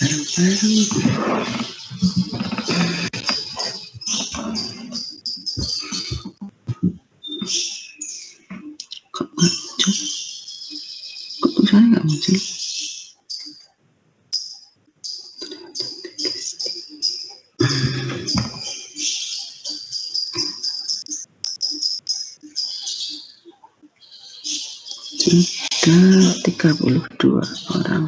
Kok muncul? Kok tulisannya nggak muncul? Sudah 32 orang.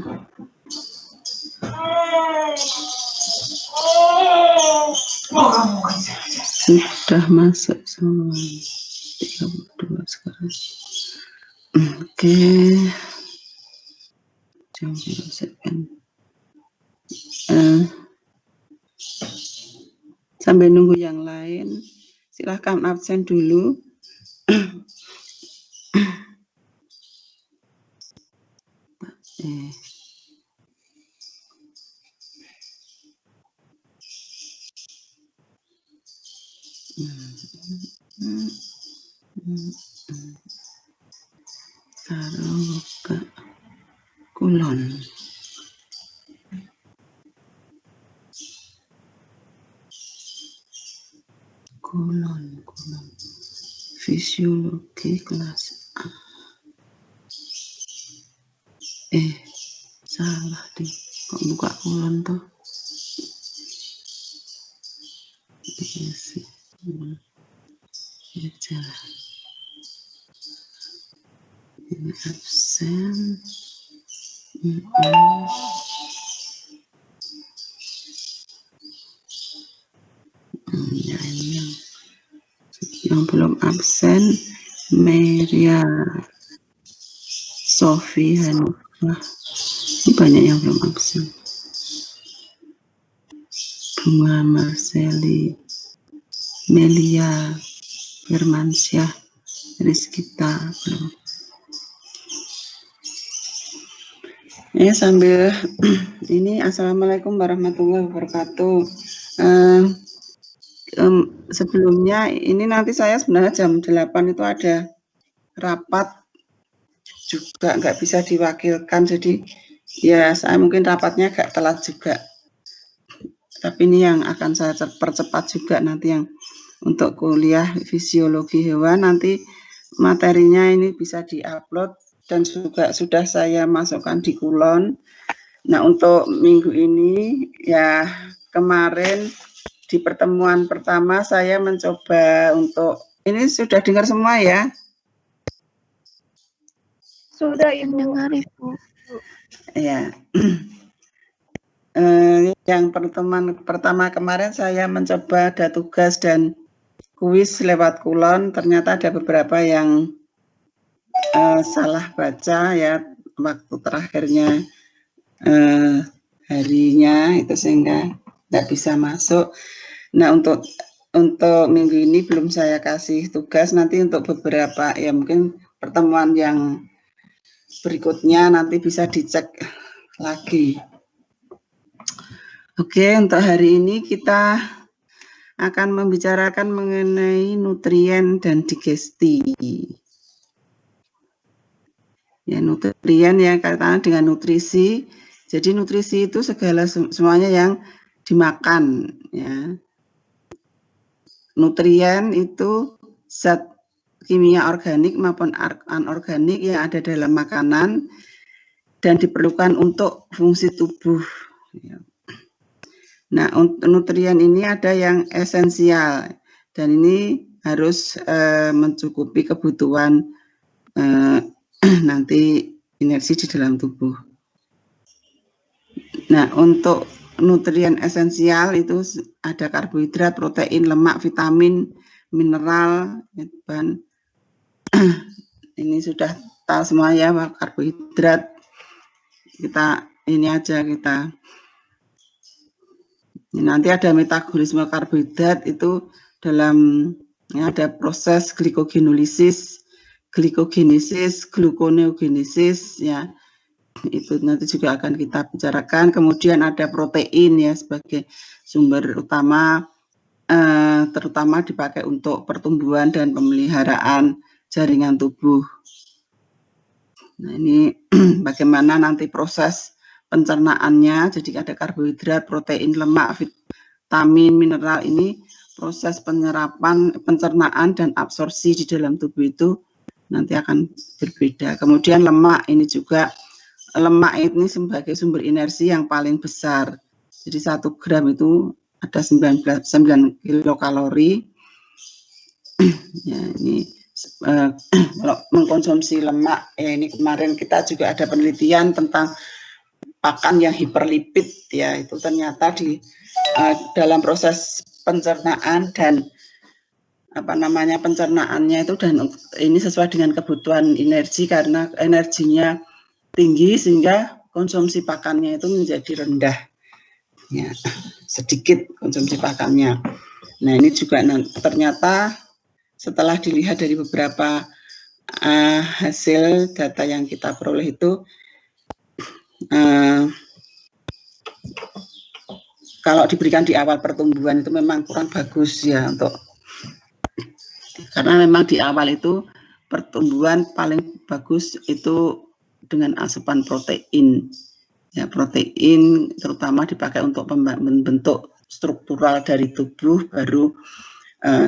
Sudah masuk semua. 32 sekarang. Oke. Jangan selesaikan. Sambil nunggu yang lain, silahkan absen dulu. Taruh buka kulon. Kulon. Fisiologi kelas A. Salah deh. Kok buka kulon toh? Ini absen. Ya, ini yang belum absen, Meria, Sofi, Hanifah. Ini banyak yang belum absen. Bunga, Marceli, Melia, Firmansyah, Rizkita belum. Sambil ini, assalamualaikum warahmatullahi wabarakatuh. Sebelumnya ini nanti saya sebenarnya jam 8 itu ada rapat juga, nggak bisa diwakilkan, jadi ya saya mungkin rapatnya agak telat juga. Tapi ini yang akan saya percepat juga nanti, yang untuk kuliah fisiologi hewan nanti materinya ini bisa diupload dan juga sudah saya masukkan di kulon. Nah, untuk minggu ini ya, kemarin di pertemuan pertama saya mencoba untuk ini, sudah dengar semua ya? Sudah Ibu. Dengar Ibu. Ya. Yang pertemuan pertama kemarin saya mencoba ada tugas dan kuis lewat kulon, ternyata ada beberapa yang salah baca ya waktu terakhirnya harinya itu, sehingga tidak bisa masuk. Nah, untuk minggu ini belum saya kasih tugas, nanti untuk beberapa ya mungkin pertemuan yang berikutnya nanti bisa dicek lagi. Oke, untuk hari ini kita akan membicarakan mengenai nutrien dan digesti. Ya, nutrien yang kaitannya dengan nutrisi. Jadi nutrisi itu segala semuanya yang dimakan ya. Nutrien itu zat kimia organik maupun anorganik yang ada dalam makanan dan diperlukan untuk fungsi tubuh. Nah, nutrien ini ada yang esensial dan ini harus mencukupi kebutuhan nanti energi di dalam tubuh. Nah, untuk nutrien esensial itu ada karbohidrat, protein, lemak, vitamin, mineral, bahan. Ini sudah tahu semua ya, karbohidrat. Kita ini aja kita. Nanti ada metabolisme karbohidrat itu dalam ada proses glikogenolisis, glikogenesis, gluconeogenesis ya. Itu nanti juga akan kita bicarakan. Kemudian ada protein ya sebagai sumber utama, terutama dipakai untuk pertumbuhan dan pemeliharaan jaringan tubuh. Nah, ini bagaimana nanti proses pencernaannya, jadi ada karbohidrat, protein, lemak, vitamin, mineral. Ini proses penyerapan, pencernaan dan absorpsi di dalam tubuh itu nanti akan berbeda. Kemudian lemak ini juga, lemak ini sebagai sumber energi yang paling besar. Jadi 1 gram itu ada 9 kilokalori. Ya, ini kalau mengkonsumsi lemak, ini kemarin kita juga ada penelitian tentang pakan yang hiperlipid, ya itu ternyata di dalam proses pencernaan dan pencernaannya itu, dan ini sesuai dengan kebutuhan energi karena energinya tinggi sehingga konsumsi pakannya itu menjadi rendah, ya sedikit konsumsi pakannya. Nah ini juga ternyata setelah dilihat dari beberapa hasil data yang kita peroleh itu, kalau diberikan di awal pertumbuhan itu memang kurang bagus ya, karena memang di awal itu pertumbuhan paling bagus itu dengan asupan protein. Ya, protein terutama dipakai untuk membentuk struktural dari tubuh, baru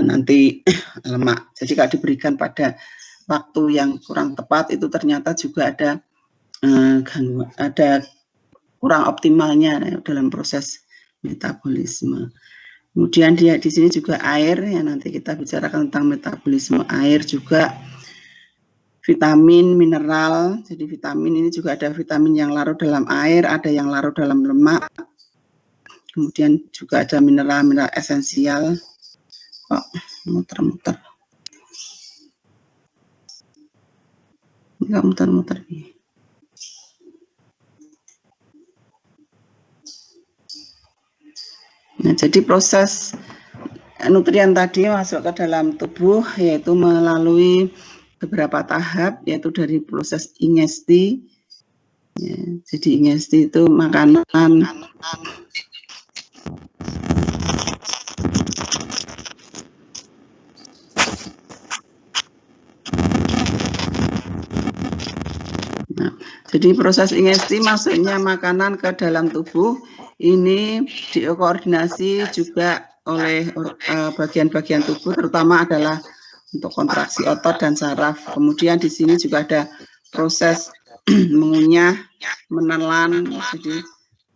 nanti lemak. Jadi kalau diberikan pada waktu yang kurang tepat itu ternyata juga ada kurang optimalnya dalam proses metabolisme. Kemudian di sini juga air, ya nanti kita bicarakan tentang metabolisme air juga, vitamin, mineral. Jadi vitamin ini juga ada vitamin yang larut dalam air, ada yang larut dalam lemak. Kemudian juga ada mineral esensial. Kok muter-muter? Enggak muter-muter. Nah, jadi proses nutrien tadi masuk ke dalam tubuh yaitu melalui beberapa tahap, yaitu dari proses ingesti. Ya, jadi ingesti itu makanan jadi proses ingesti masuknya makanan ke dalam tubuh ini dikoordinasi juga oleh bagian-bagian tubuh, terutama adalah untuk kontraksi otot dan saraf. Kemudian di sini juga ada proses mengunyah, menelan. Jadi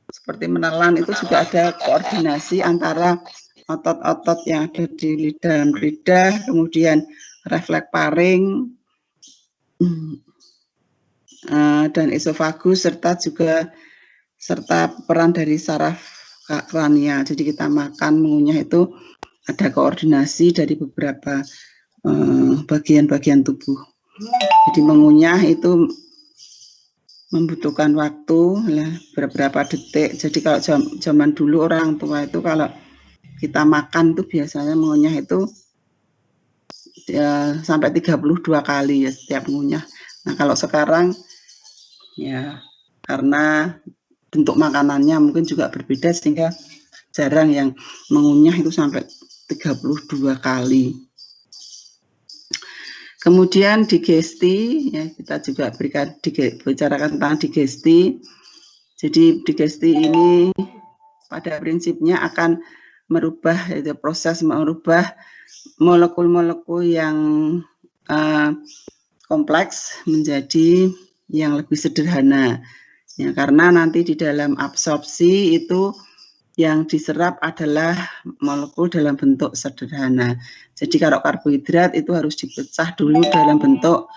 seperti menelan itu juga ada koordinasi antara otot-otot yang ada di dalam lidah, kemudian refleks paring, dan esofagus, serta peran dari saraf kranial. Jadi kita makan, mengunyah itu ada koordinasi dari beberapa bagian-bagian tubuh. Jadi mengunyah itu membutuhkan waktu beberapa detik. Jadi kalau zaman dulu orang tua itu kalau kita makan itu biasanya mengunyah itu ya, sampai 32 kali ya setiap mengunyah. Nah kalau sekarang ya karena bentuk makanannya mungkin juga berbeda sehingga jarang yang mengunyah itu sampai 32 kali. Kemudian digesti, ya kita juga bicarakan tentang digesti. Jadi digesti ini pada prinsipnya akan merubah, proses merubah molekul-molekul yang kompleks menjadi yang lebih sederhana. Ya, karena nanti di dalam absorpsi itu yang diserap adalah molekul dalam bentuk sederhana. Jadi kalau karbohidrat itu harus dipecah dulu dalam bentuk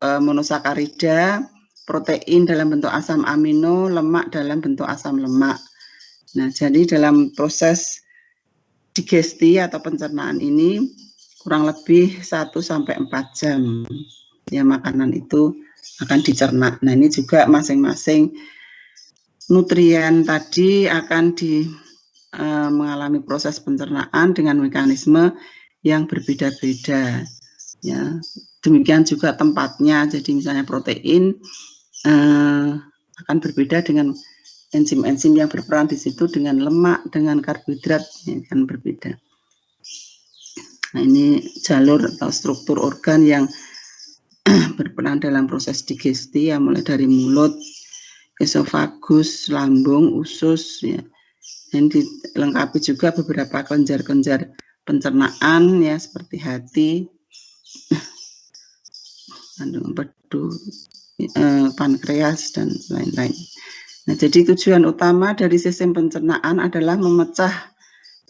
monosakarida, protein dalam bentuk asam amino, lemak dalam bentuk asam lemak. Nah, jadi dalam proses digesti atau pencernaan ini kurang lebih 1-4 jam ya makanan itu akan dicerna. Nah, ini juga masing-masing nutrien tadi akan mengalami proses pencernaan dengan mekanisme yang berbeda-beda. Ya, demikian juga tempatnya. Jadi misalnya protein akan berbeda dengan enzim-enzim yang berperan di situ, dengan lemak, dengan karbohidrat yang akan berbeda. Nah, ini jalur atau struktur organ yang berperan dalam proses digesti ya, mulai dari mulut, esofagus, lambung, usus ya. Dan dilengkapi juga beberapa kelenjar-kelenjar pencernaan ya, seperti hati, kandung empedu, pankreas dan lain-lain. Nah, jadi tujuan utama dari sistem pencernaan adalah memecah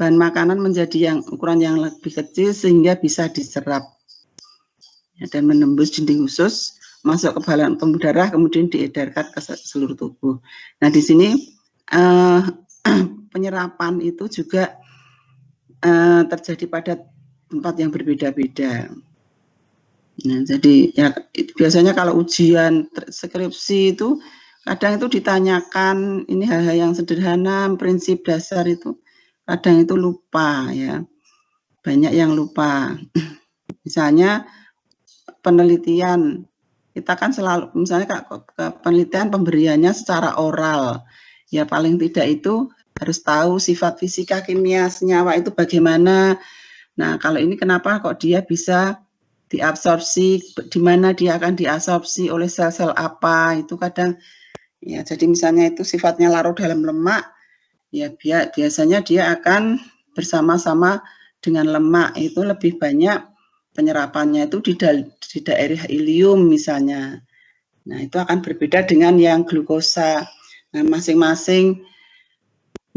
bahan makanan menjadi yang ukuran yang lebih kecil sehingga bisa diserap ya, dan menembus dinding usus, masuk ke balon pembuluh darah, kemudian diedarkan ke seluruh tubuh. Nah, di sini penyerapan itu juga terjadi pada tempat yang berbeda-beda. Nah, jadi ya biasanya kalau ujian skripsi itu kadang itu ditanyakan ini hal-hal yang sederhana, prinsip dasar itu kadang itu lupa ya. Banyak yang lupa. Misalnya penelitian, kita kan selalu misalnya penelitian pemberiannya secara oral. Ya paling tidak itu harus tahu sifat fisika kimia senyawa itu bagaimana. Nah, kalau ini kenapa kok dia bisa diabsorpsi, di mana dia akan diabsorpsi oleh sel-sel apa, itu kadang ya, jadi misalnya itu sifatnya larut dalam lemak ya, biasanya dia akan bersama-sama dengan lemak, itu lebih banyak penyerapannya itu di daerah ilium misalnya. Nah, itu akan berbeda dengan yang glukosa. Nah, masing-masing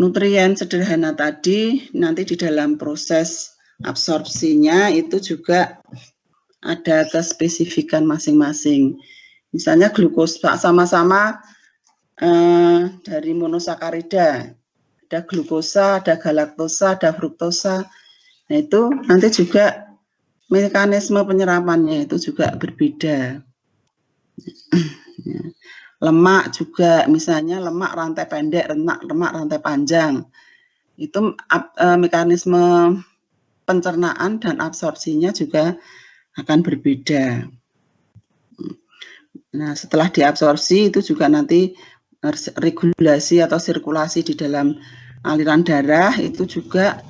nutrien sederhana tadi nanti di dalam proses absorpsinya itu juga ada kespesifikan masing-masing. Misalnya glukosa sama-sama dari monosakarida, ada glukosa, ada galaktosa, ada fruktosa. Nah, itu nanti juga mekanisme penyerapannya itu juga berbeda. Lemak juga, misalnya lemak rantai pendek, lemak rantai panjang. Itu mekanisme pencernaan dan absorpsinya juga akan berbeda. Nah, setelah diabsorpsi itu juga nanti regulasi atau sirkulasi di dalam aliran darah itu juga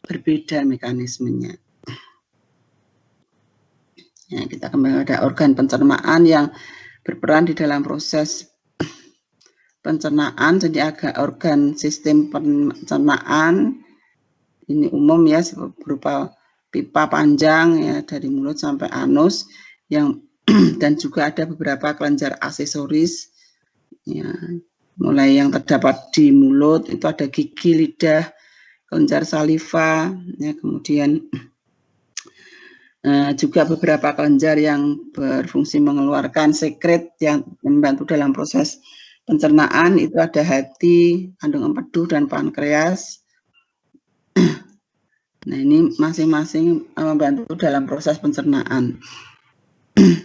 berbeda mekanismenya. Ya, kita kembali ada organ pencernaan yang berperan di dalam proses pencernaan. Jadi agak organ sistem pencernaan ini umum ya, berupa pipa panjang ya dari mulut sampai anus yang dan juga ada beberapa kelenjar aksesoris ya, mulai yang terdapat di mulut itu ada gigi, lidah, kelenjar saliva ya, kemudian juga beberapa kelenjar yang berfungsi mengeluarkan sekret yang membantu dalam proses pencernaan, itu ada hati, kandung empedu, dan pankreas. Nah, ini masing-masing membantu dalam proses pencernaan.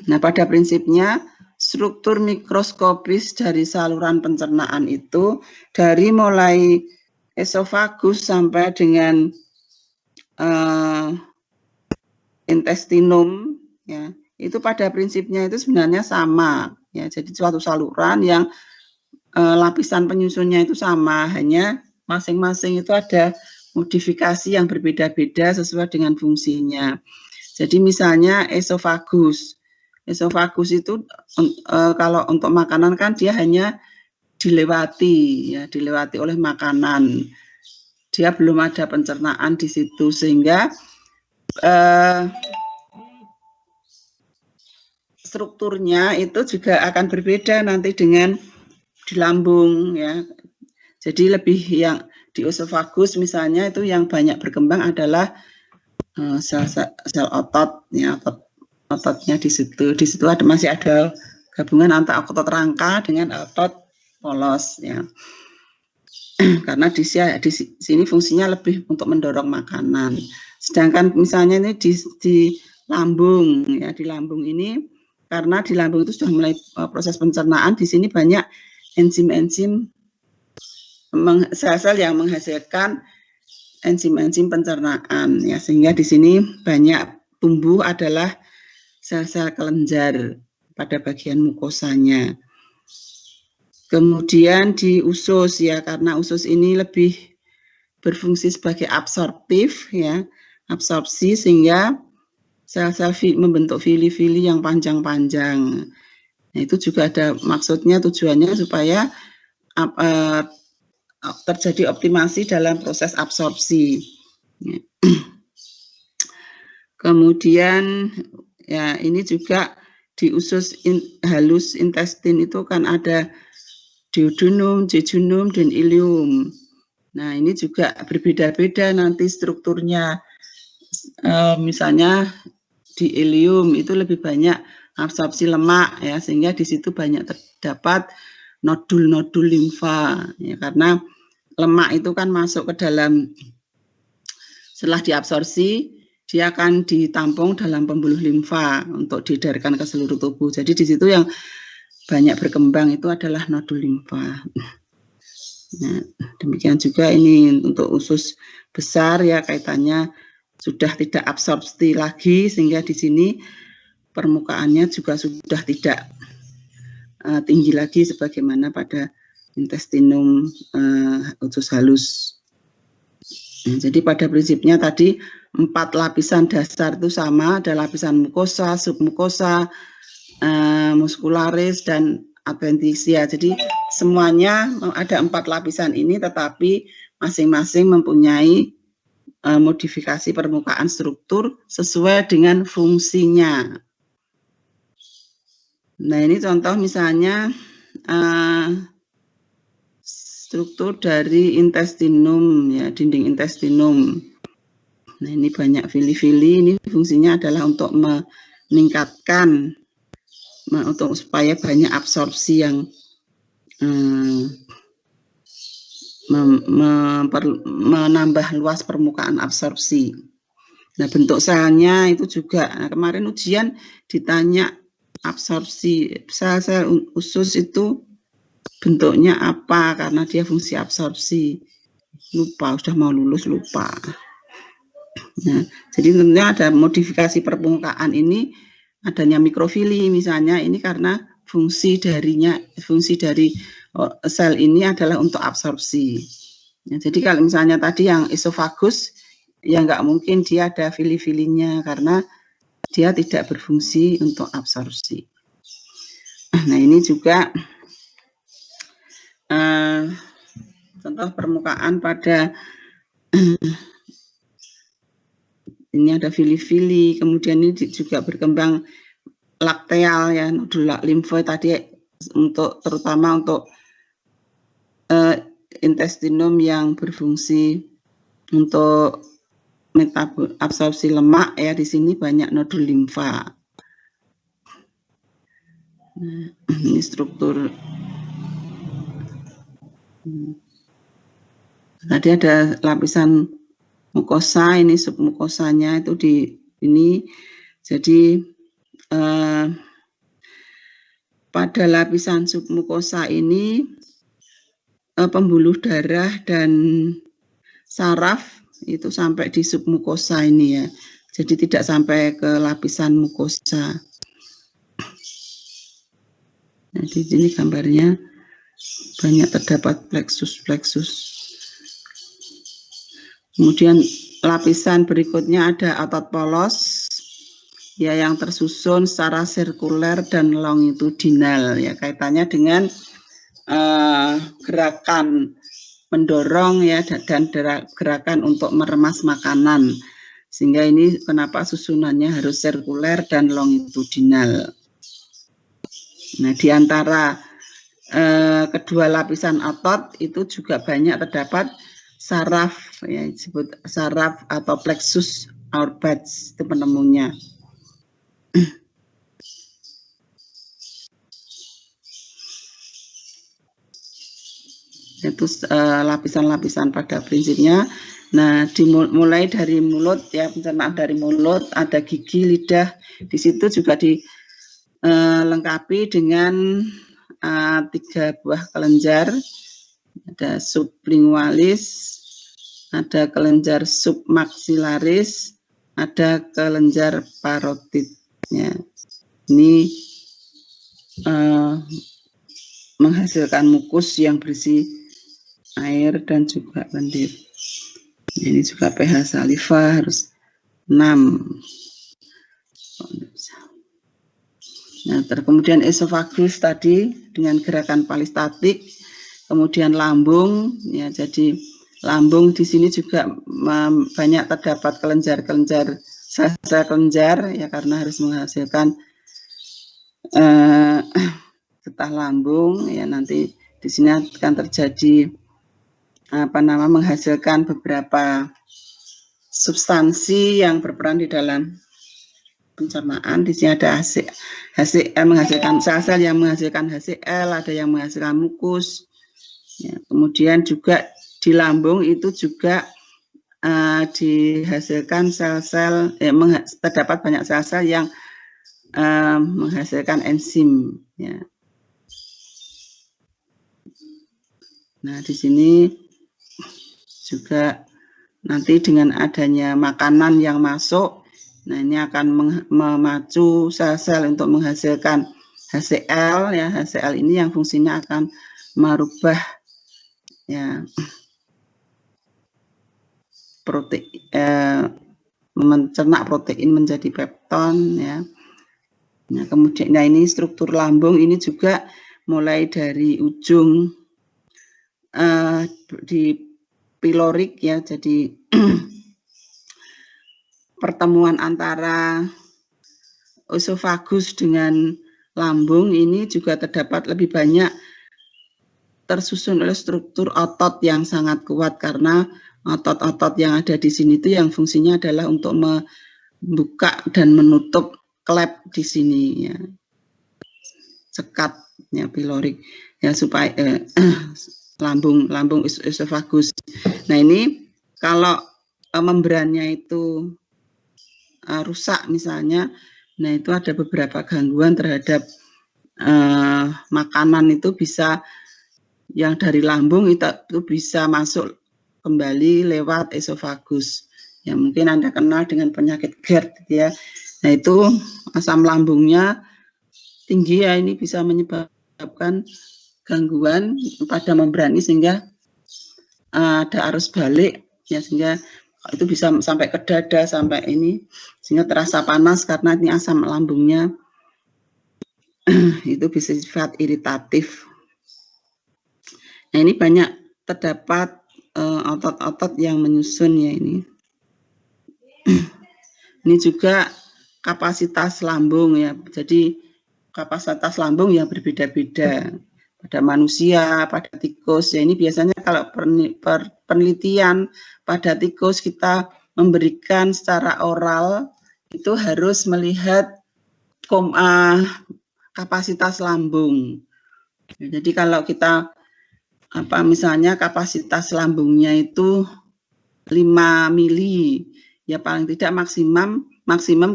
Nah, pada prinsipnya struktur mikroskopis dari saluran pencernaan itu dari mulai esofagus sampai dengan intestinum ya, itu pada prinsipnya itu sebenarnya sama ya. Jadi suatu saluran yang lapisan penyusunnya itu sama, hanya masing-masing itu ada modifikasi yang berbeda-beda sesuai dengan fungsinya. Jadi misalnya esofagus itu kalau untuk makanan kan dia hanya dilewati oleh makanan. Dia belum ada pencernaan di situ, sehingga strukturnya itu juga akan berbeda nanti dengan di lambung ya. Jadi lebih yang di esofagus misalnya itu yang banyak berkembang adalah sel otot ya, ototnya di situ. Di situ masih ada gabungan antara otot rangka dengan otot polos ya. Karena di sini fungsinya lebih untuk mendorong makanan. Sedangkan misalnya ini di lambung ya, di lambung ini karena di lambung itu sudah mulai proses pencernaan, di sini banyak enzim-enzim sel-sel yang menghasilkan enzim-enzim pencernaan ya, sehingga di sini banyak tumbuh adalah sel-sel kelenjar pada bagian mukosanya. Kemudian di usus ya, karena usus ini lebih berfungsi sebagai absorptif ya, absorpsi, sehingga sel-sel membentuk fili-fili yang panjang-panjang. Nah, itu juga ada maksudnya, tujuannya supaya terjadi optimasi dalam proses absorpsi. Kemudian ya ini juga di usus halus intestin itu kan ada duodenum, jejunum, dan ileum. Nah, ini juga berbeda-beda nanti strukturnya. Misalnya di ileum itu lebih banyak absorpsi lemak ya, sehingga di situ banyak terdapat nodul-nodul limfa ya, karena lemak itu kan masuk ke dalam, setelah diabsorpsi dia akan ditampung dalam pembuluh limfa untuk diedarkan ke seluruh tubuh. Jadi di situ yang banyak berkembang itu adalah nodul limfa. Nah, demikian juga ini untuk usus besar ya, kaitannya sudah tidak absorpsi lagi, sehingga di sini permukaannya juga sudah tidak tinggi lagi sebagaimana pada intestinum usus halus. Nah, jadi pada prinsipnya tadi 4 lapisan dasar itu sama, ada lapisan mukosa, submukosa, muscularis, dan adventitia. Jadi semuanya ada 4 lapisan ini, tetapi masing-masing mempunyai modifikasi permukaan struktur sesuai dengan fungsinya. Nah, ini contoh misalnya struktur dari intestinum ya, dinding intestinum. Nah, ini banyak fili-fili, ini fungsinya adalah untuk meningkatkan, untuk supaya banyak absorpsi yang menambah luas permukaan absorpsi. Nah, bentuk selnya itu juga, nah, kemarin ujian ditanya absorpsi sel-sel usus itu bentuknya apa, karena dia fungsi absorpsi. Lupa, sudah mau lulus lupa. Nah, jadi tentunya ada modifikasi permukaan ini, adanya mikrofili misalnya, ini karena fungsi dari sel ini adalah untuk absorpsi. Nah, jadi kalau misalnya tadi yang esofagus, ya nggak mungkin dia ada fili-filinya karena dia tidak berfungsi untuk absorpsi. Nah, ini juga contoh permukaan pada ini ada fili-fili, kemudian ini juga berkembang lakteal ya, nodul limfoid tadi terutama untuk intestinum yang berfungsi untuk absorpsi lemak ya, di sini banyak nodul limfa. Nah, ini struktur. Tadi ada lapisan mukosa, ini submukosanya itu di ini. Jadi pada lapisan submukosa ini pembuluh darah dan saraf itu sampai di submukosa ini ya. Jadi tidak sampai ke lapisan mukosa. Nah, di sini gambarnya banyak terdapat plexus. Kemudian lapisan berikutnya ada otot polos ya, yang tersusun secara sirkuler dan longitudinal ya, kaitannya dengan gerakan mendorong ya, dan gerakan untuk meremas makanan, sehingga ini kenapa susunannya harus sirkuler dan longitudinal. Nah, di antara kedua lapisan otot itu juga banyak terdapat saraf ya, disebut saraf atau plexus Auerbach, itu penemunya. Itu lapisan-lapisan pada prinsipnya. Nah, dimulai dari mulut ya, pencernaan dari mulut, ada gigi, lidah. Di situ juga dilengkapi dengan 3 buah kelenjar. Ada sublingualis, ada kelenjar submaxillaris, ada kelenjar parotid. Ya. Ini menghasilkan mukus yang berisi air dan juga lendir. Ini juga pH saliva harus 6. Nah, kemudian esofagus tadi dengan gerakan paristatik, kemudian lambung, ya jadi lambung di sini juga banyak terdapat kelenjar-kelenjar, sel-sel kelenjar ya karena harus menghasilkan getah lambung ya nanti di sini akan terjadi menghasilkan beberapa substansi yang berperan di dalam pencernaan. Di sini ada HCl menghasilkan sel-sel yang menghasilkan HCl, ada yang menghasilkan mukus. Ya, kemudian juga di lambung itu juga dihasilkan sel-sel, terdapat banyak sel-sel yang menghasilkan enzim. Ya. Nah di sini juga nanti dengan adanya makanan yang masuk, nah ini akan memacu sel-sel untuk menghasilkan HCl ya. HCl ini yang fungsinya akan merubah ya protein, mencerna protein menjadi pepton ya. Nah kemudian ini struktur lambung ini juga mulai dari ujung di pilorik ya, jadi pertemuan antara esofagus dengan lambung ini juga terdapat lebih banyak tersusun oleh struktur otot yang sangat kuat karena otot-otot yang ada di sini itu yang fungsinya adalah untuk membuka dan menutup klep di sini ya, sekatnya pilorik ya supaya lambung esofagus. Nah ini kalau membrannya itu rusak misalnya, nah itu ada beberapa gangguan terhadap makanan itu bisa yang dari lambung itu bisa masuk kembali lewat esofagus. Ya mungkin Anda kenal dengan penyakit GERD ya. Nah itu asam lambungnya tinggi ya, ini bisa menyebabkan gangguan pada membran ini sehingga ada arus balik ya, sehingga itu bisa sampai ke dada sampai ini sehingga terasa panas karena ini asam lambungnya itu bisa sifat iritatif. Nah ini banyak terdapat otot-otot yang menyusun ya ini. Ini juga kapasitas lambung ya, jadi kapasitas lambung yang berbeda-beda pada manusia, pada tikus ya. Ini biasanya kalau penelitian pada tikus kita memberikan secara oral itu harus melihat kapasitas lambung. Jadi kalau kita misalnya kapasitas lambungnya itu 5 mili ya, paling tidak maksimum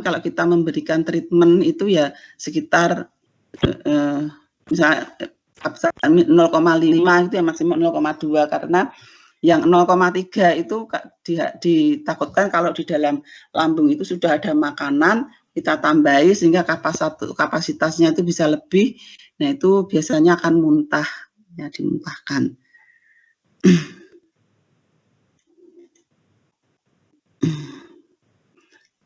kalau kita memberikan treatment itu ya sekitar misalnya 0,5 itu ya maksimum 0,2 karena yang 0,3 itu ditakutkan kalau di dalam lambung itu sudah ada makanan kita tambahi sehingga kapasitasnya itu bisa lebih. Nah itu biasanya akan muntah ya, dimuntahkan.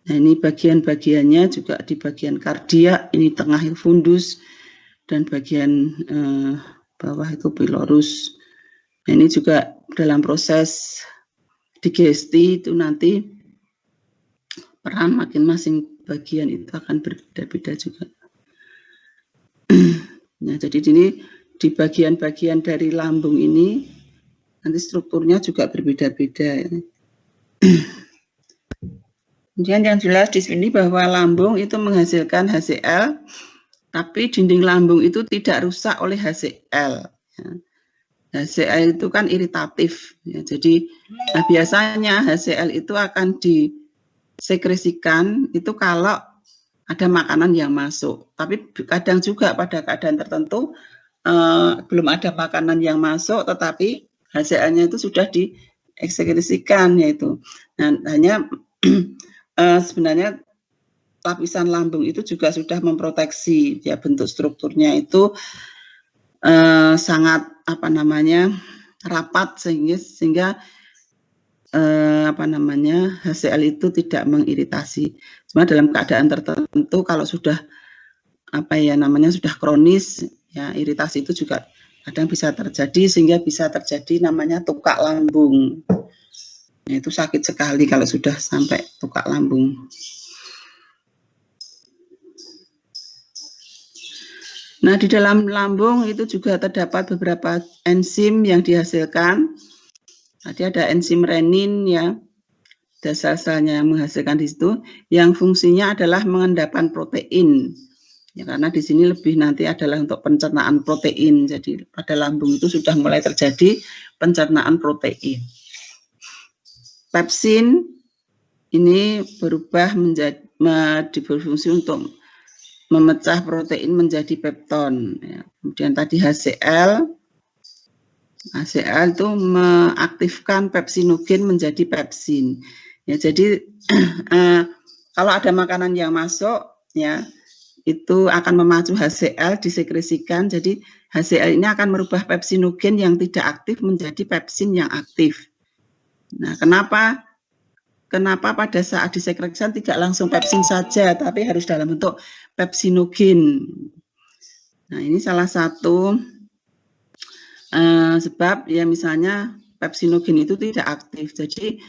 Nah ini bagian-bagiannya juga di bagian kardiak, ini tengah fundus dan bagian bawah itu pilorus. Nah ini juga dalam proses digesti itu nanti peran masing-masing bagian itu akan berbeda-beda juga. Nah jadi ini di bagian-bagian dari lambung ini nanti strukturnya juga berbeda-beda. Kemudian yang jelas di sini bahwa lambung itu menghasilkan HCl, tapi dinding lambung itu tidak rusak oleh HCl. HCl itu kan iritatif, ya, jadi biasanya HCl itu akan disekresikan itu kalau ada makanan yang masuk. Tapi kadang juga pada keadaan tertentu belum ada makanan yang masuk, tetapi HCl-nya itu sudah diekskresikan yaitu. Nah, hanya sebenarnya lapisan lambung itu juga sudah memproteksi ya, bentuk strukturnya itu sangat rapat sehingga HCl itu tidak mengiritasi. Cuma dalam keadaan tertentu kalau sudah sudah kronis, ya iritasi itu juga kadang bisa terjadi sehingga bisa terjadi namanya tukak lambung. Nah, itu sakit sekali kalau sudah sampai tukak lambung. Nah, di dalam lambung itu juga terdapat beberapa enzim yang dihasilkan. Tadi ada enzim renin ya, ada sel-selnya yang menghasilkan di situ, yang fungsinya adalah mengendapkan protein. Ya, karena di sini lebih nanti adalah untuk pencernaan protein. Jadi pada lambung itu sudah mulai terjadi pencernaan protein. Pepsin ini berubah menjadi berfungsi untuk memecah protein menjadi pepton. Ya. Kemudian tadi HCl itu mengaktifkan pepsinogen menjadi pepsin. Ya, jadi kalau ada makanan yang masuk, ya itu akan memacu HCl disekresikan. Jadi HCl ini akan merubah pepsinogen yang tidak aktif menjadi pepsin yang aktif. Nah, kenapa pada saat disekresikan tidak langsung pepsin saja, tapi harus dalam bentuk pepsinogen. Nah, ini salah satu sebab ya, misalnya pepsinogen itu tidak aktif. Jadi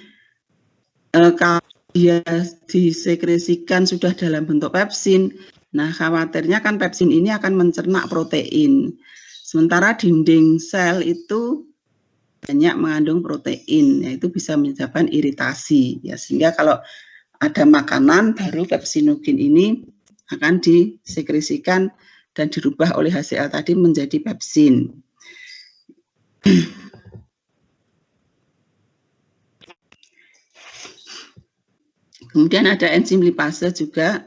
kalau dia disekresikan sudah dalam bentuk pepsin, nah khawatirnya kan pepsin ini akan mencerna protein. Sementara dinding sel itu banyak mengandung protein, yaitu bisa menyebabkan iritasi. Ya, sehingga kalau ada makanan baru pepsinogen ini akan disekresikan dan dirubah oleh HCl tadi menjadi pepsin. Kemudian ada enzim lipase juga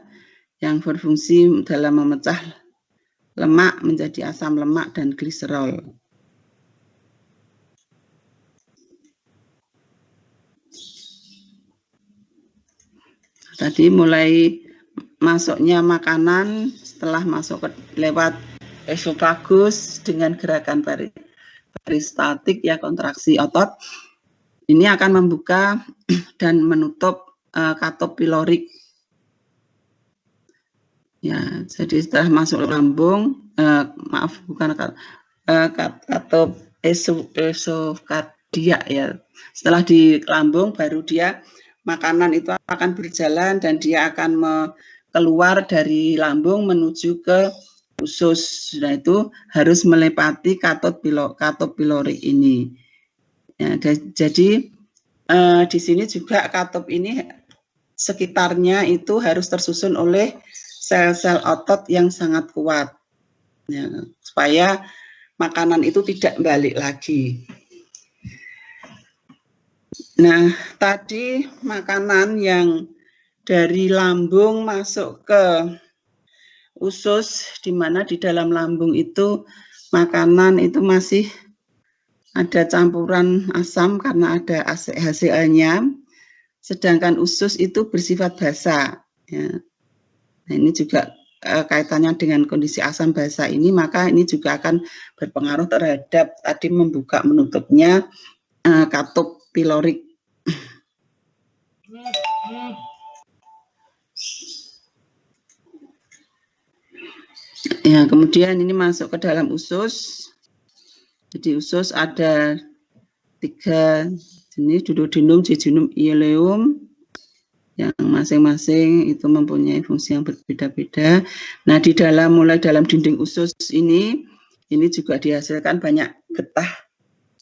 yang berfungsi dalam memecah lemak menjadi asam lemak dan gliserol. Tadi mulai masuknya makanan setelah masuk lewat esofagus dengan gerakan peristaltik ya, kontraksi otot, ini akan membuka dan menutup katop pilorik. Ya, jadi setelah masuk lambung, katop esokardia ya. Setelah di lambung baru dia makanan itu akan berjalan dan dia akan keluar dari lambung menuju ke usus. Nah, itu harus melewati katop pilorik ini. Ya, jadi di sini juga katop ini sekitarnya itu harus tersusun oleh sel-sel otot yang sangat kuat, ya, supaya makanan itu tidak balik lagi. Nah, tadi makanan yang dari lambung masuk ke usus, di mana di dalam lambung itu makanan itu masih ada campuran asam karena ada HCl-nya, sedangkan usus itu bersifat basa. Ya. Nah, ini juga kaitannya dengan kondisi asam basa ini, maka ini juga akan berpengaruh terhadap tadi membuka menutupnya katop pilorik. Ya, kemudian ini masuk ke dalam usus. Jadi usus ada 3 jenis, duodenum, jejunum, ileum, yang masing-masing itu mempunyai fungsi yang berbeda-beda. Nah, mulai dalam dinding usus ini juga dihasilkan banyak getah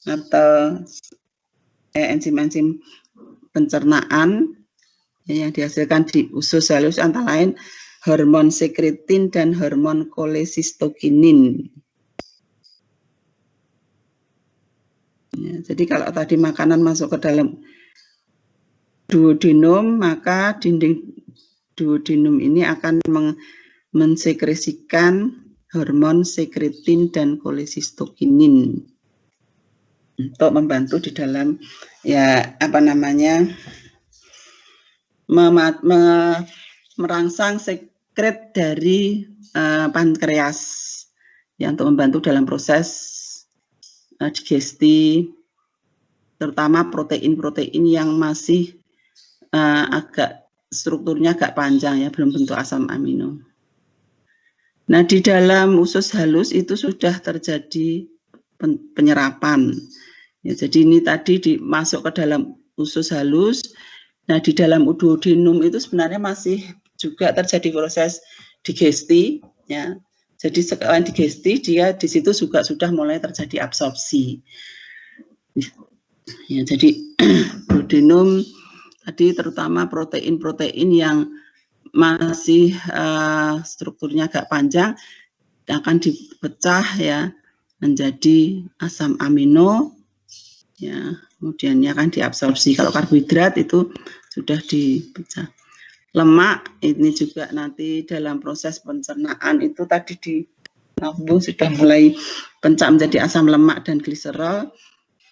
atau enzim-enzim pencernaan yang dihasilkan di usus halus, antara lain hormon sekretin dan hormon kolesistokinin. Ya, jadi kalau tadi makanan masuk ke dalam duodenum, maka dinding duodenum ini akan mensekresikan hormon sekretin dan kolesistokinin untuk membantu di dalam merangsang sekret dari pankreas yang untuk membantu dalam proses digesti terutama protein-protein yang masih agak strukturnya agak panjang ya, belum bentuk asam amino. Nah, di dalam usus halus itu sudah terjadi penyerapan. Ya, jadi ini tadi masuk ke dalam usus halus. Nah, di dalam duodenum itu sebenarnya masih juga terjadi proses digesti, ya. Jadi sekalian digesti, dia di situ juga sudah mulai terjadi absorpsi. Ya, jadi duodenum tadi terutama protein-protein yang masih strukturnya agak panjang akan dipecah ya menjadi asam amino, ya, kemudian akan diabsorpsi. Kalau karbohidrat itu sudah dipecah. Lemak ini juga nanti dalam proses pencernaan itu tadi di lambung sudah mulai pencak menjadi asam lemak dan gliserol.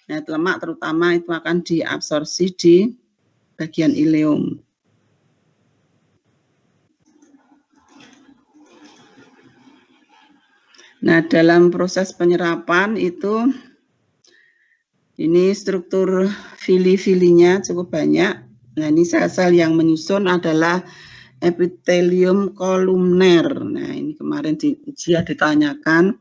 Nah, lemak terutama itu akan diabsorpsi di bagian ileum. Nah, dalam proses penyerapan itu ini struktur fili-filinya cukup banyak. Nah, ini sel-sel yang menyusun adalah epitelium kolumner. Nah, ini kemarin di ujian ditanyakan,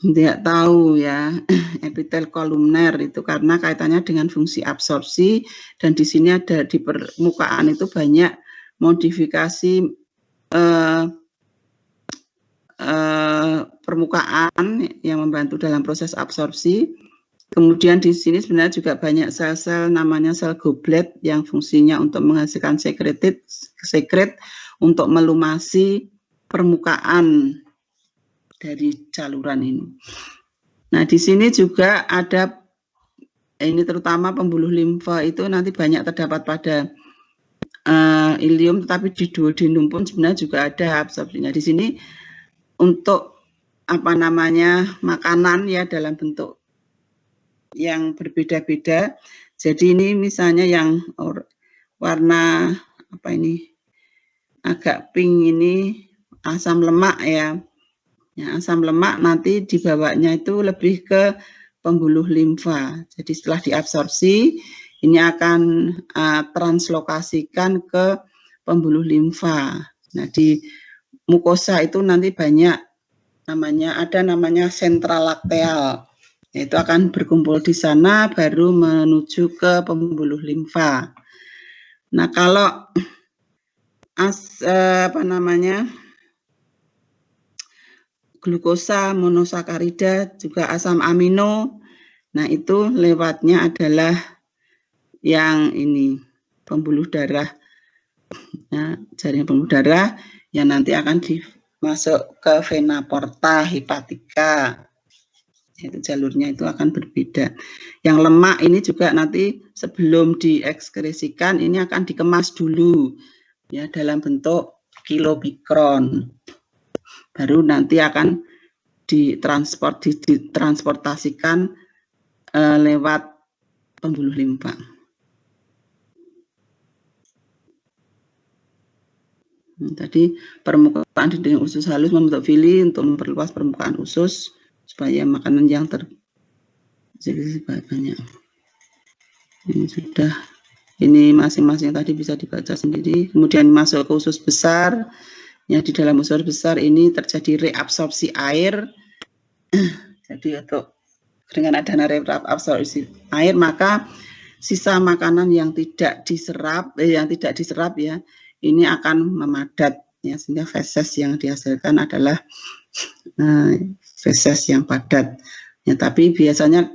tidak tahu ya, epitel kolumner itu karena kaitannya dengan fungsi absorpsi, dan di sini ada di permukaan itu banyak modifikasi permukaan yang membantu dalam proses absorpsi. Kemudian di sini sebenarnya juga banyak sel-sel namanya sel goblet yang fungsinya untuk menghasilkan sekret untuk melumasi permukaan dari saluran ini. Nah, di sini juga ada ini terutama pembuluh limfa itu nanti banyak terdapat pada ileum, tetapi di duodenum pun sebenarnya juga ada absorpsinya. Di sini untuk apa namanya makanan ya dalam bentuk yang berbeda-beda. Jadi ini misalnya yang warna apa ini agak pink ini asam lemak ya. Ya, asam lemak nanti dibawanya itu lebih ke pembuluh limfa. Jadi setelah diabsorpsi ini akan translokasikan ke pembuluh limfa. Nah, di mukosa itu nanti banyak namanya sentral lakteal. Itu akan berkumpul di sana baru menuju ke pembuluh limfa. Nah, kalau glukosa monosakarida juga asam amino, nah itu lewatnya adalah yang ini pembuluh darah. Nah, jaringan pembuluh darah yang nanti akan masuk ke vena porta hepatica. Itu jalurnya itu akan berbeda. Yang lemak ini juga nanti sebelum diekskresikan ini akan dikemas dulu ya dalam bentuk kilomikron. Baru nanti akan ditransportasikan lewat pembuluh limfa. Tadi permukaan dinding usus halus membentuk fili untuk memperluas permukaan usus supaya makanan yang terjadi banyak. Ini sudah, ini masing-masing tadi bisa dibaca sendiri. Kemudian masuk ke usus besar. Ya, di dalam usus besar ini terjadi reabsorpsi air. Jadi untuk dengan adanya reabsorpsi air maka sisa makanan yang tidak diserap ya ini akan memadat ya, sehingga feses yang dihasilkan adalah feses yang padat. Ya, tapi biasanya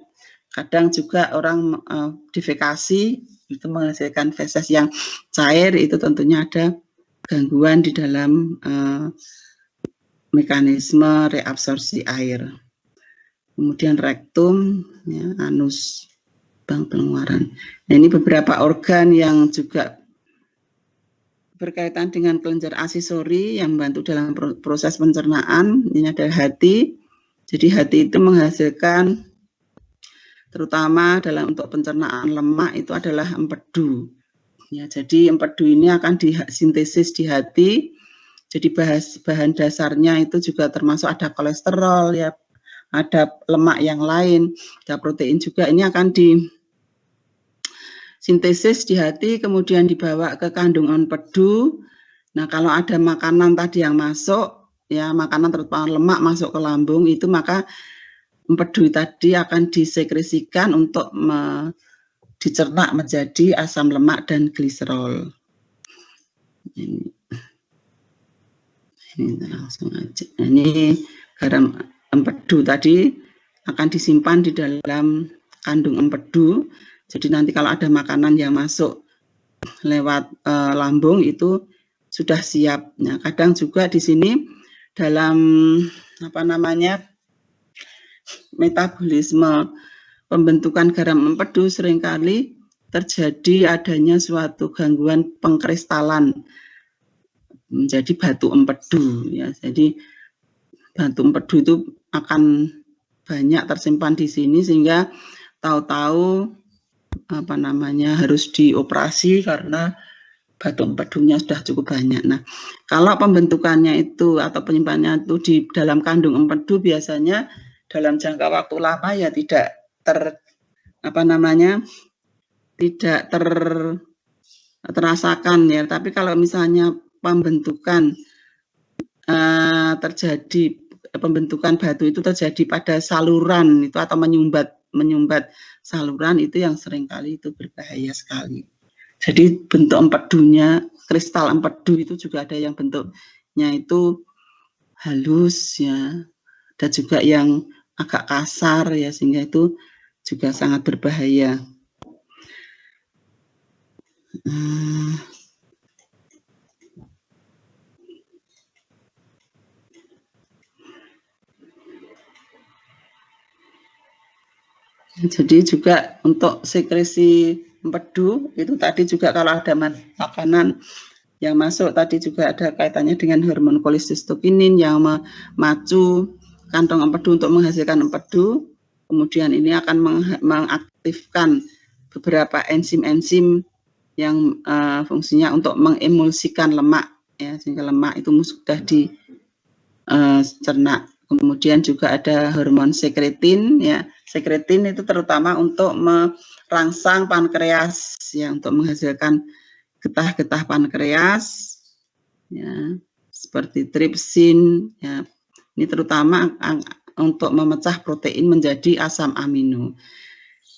kadang juga orang defekasi itu menghasilkan feses yang cair, itu tentunya ada gangguan di dalam mekanisme reabsorpsi air. Kemudian rektum, ya, anus, bank pengeluaran. Nah, ini beberapa organ yang juga berkaitan dengan kelenjar aksesori yang membantu dalam proses pencernaan. Ini adalah hati. Jadi hati itu menghasilkan terutama dalam untuk pencernaan lemak itu adalah empedu. Ya, jadi empedu ini akan disintesis di hati. Jadi bahan dasarnya itu juga termasuk ada kolesterol ya, ada lemak yang lain, ada protein juga. Ini akan disintesis di hati, kemudian dibawa ke kandungan empedu. Nah, kalau ada makanan tadi yang masuk, ya makanan terutama lemak masuk ke lambung, itu maka empedu tadi akan disekresikan untuk dicerna menjadi asam lemak dan gliserol. Ini langsung aja. Ini garam empedu tadi akan disimpan di dalam kandung empedu. Jadi nanti kalau ada makanan yang masuk lewat lambung itu sudah siap. Nah, kadang juga di sini dalam metabolisme pembentukan garam empedu seringkali terjadi adanya suatu gangguan pengkristalan menjadi batu empedu, ya. Jadi batu empedu itu akan banyak tersimpan di sini sehingga tahu-tahu harus dioperasi karena batu empedunya sudah cukup banyak. Nah, kalau pembentukannya itu atau penyimpanannya itu di dalam kandung empedu biasanya dalam jangka waktu lama ya tidak terasakan ya. Tapi kalau misalnya pembentukan pembentukan batu itu terjadi pada saluran itu atau menyumbat saluran, itu yang seringkali itu berbahaya sekali. Jadi bentuk empedunya, kristal empedu itu juga ada yang bentuknya itu halus ya, ada juga yang agak kasar ya, sehingga itu juga sangat berbahaya. Jadi juga untuk sekresi empedu itu tadi juga kalau ada makanan yang masuk tadi juga ada kaitannya dengan hormon kolisistokinin yang memacu kantong empedu untuk menghasilkan empedu. Kemudian ini akan mengaktifkan beberapa enzim-enzim yang fungsinya untuk mengemulsikan lemak ya, sehingga lemak itu sudah dicerna. Kemudian juga ada hormon sekretin ya. Sekretin itu terutama untuk merangsang pankreas ya, untuk menghasilkan getah-getah pankreas ya, seperti tripsin ya. Ini terutama untuk memecah protein menjadi asam amino.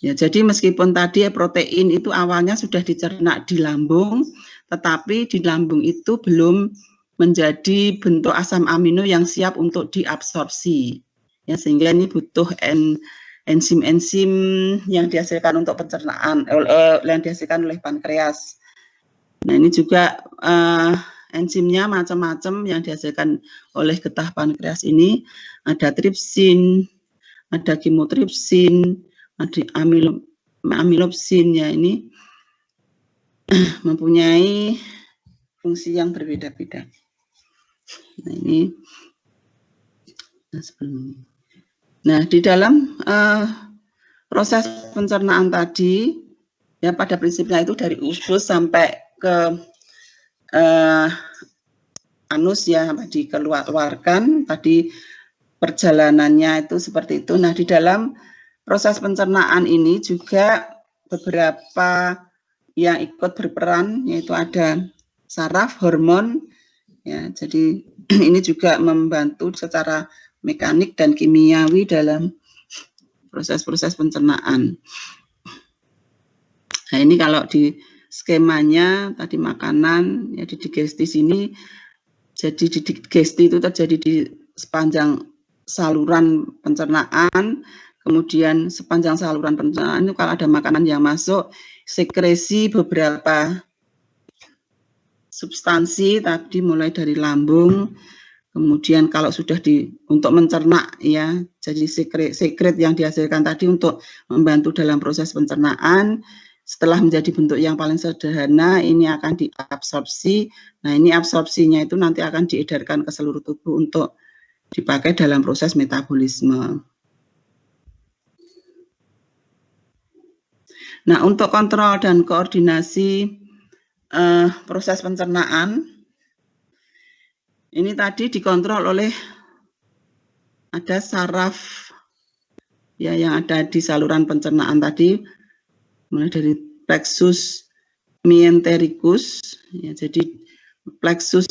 Ya, jadi meskipun tadi protein itu awalnya sudah dicerna di lambung, tetapi di lambung itu belum menjadi bentuk asam amino yang siap untuk diabsorpsi. Ya, sehingga ini butuh enzim-enzim yang dihasilkan untuk pencernaan, yang dihasilkan oleh pankreas. Nah, ini juga enzimnya macam-macam yang dihasilkan oleh getah pankreas ini. Ada tripsin, ada chymotrypsin, ada amilopsin ya, ini mempunyai fungsi yang berbeda-beda. Nah, ini nah di dalam proses pencernaan tadi ya, pada prinsipnya itu dari usus sampai ke anus ya, dikeluarkan tadi perjalanannya itu seperti itu. Nah, di dalam proses pencernaan ini juga beberapa yang ikut berperan, yaitu ada saraf, hormon ya. Jadi ini juga membantu secara mekanik dan kimiawi dalam proses-proses pencernaan. Nah, ini kalau di skemanya tadi makanan ya, di digesti sini, jadi di digesti itu terjadi di sepanjang saluran pencernaan. Kemudian sepanjang saluran pencernaan itu kalau ada makanan yang masuk, sekresi beberapa substansi tadi mulai dari lambung. Kemudian kalau sudah untuk mencerna ya, jadi sekret yang dihasilkan tadi untuk membantu dalam proses pencernaan. Setelah menjadi bentuk yang paling sederhana, ini akan diabsorpsi. Nah, ini absorpsinya itu nanti akan diedarkan ke seluruh tubuh untuk dipakai dalam proses metabolisme. Nah, untuk kontrol dan koordinasi proses pencernaan, ini tadi dikontrol oleh ada saraf ya yang ada di saluran pencernaan tadi, mulai dari plexus mesentericus, ya, jadi plexus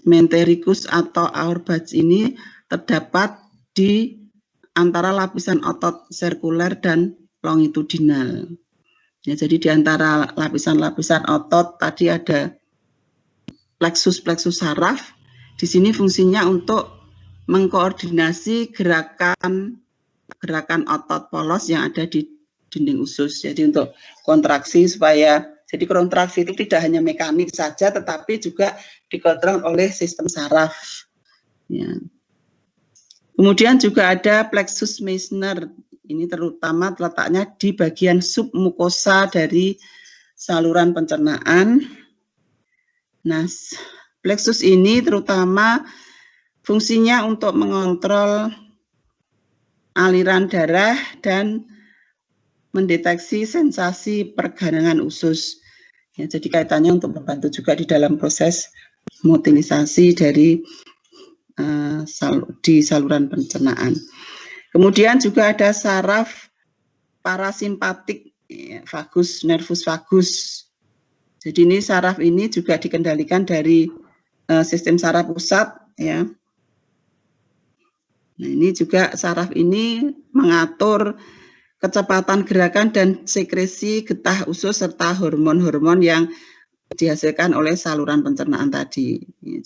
mesentericus atau Auerbach ini terdapat di antara lapisan otot sirkuler dan longitudinal. Ya, jadi di antara lapisan-lapisan otot tadi ada plexus saraf. Di sini fungsinya untuk mengkoordinasi gerakan otot polos yang ada di dinding usus. Jadi untuk kontraksi supaya, jadi kontraksi itu tidak hanya mekanik saja, tetapi juga dikontrol oleh sistem saraf. Ya. Kemudian juga ada plexus Meissner. Ini terutama letaknya di bagian submukosa dari saluran pencernaan. Nah, plexus ini terutama fungsinya untuk mengontrol aliran darah dan mendeteksi sensasi pergelangan usus. Ya, jadi kaitannya untuk membantu juga di dalam proses motilisasi dari di saluran pencernaan. Kemudian juga ada saraf parasimpatik vagus, nervus vagus. Jadi ini saraf ini juga dikendalikan dari sistem saraf pusat, ya. Nah, ini juga saraf ini mengatur kecepatan gerakan dan sekresi getah usus serta hormon-hormon yang dihasilkan oleh saluran pencernaan tadi. Ya,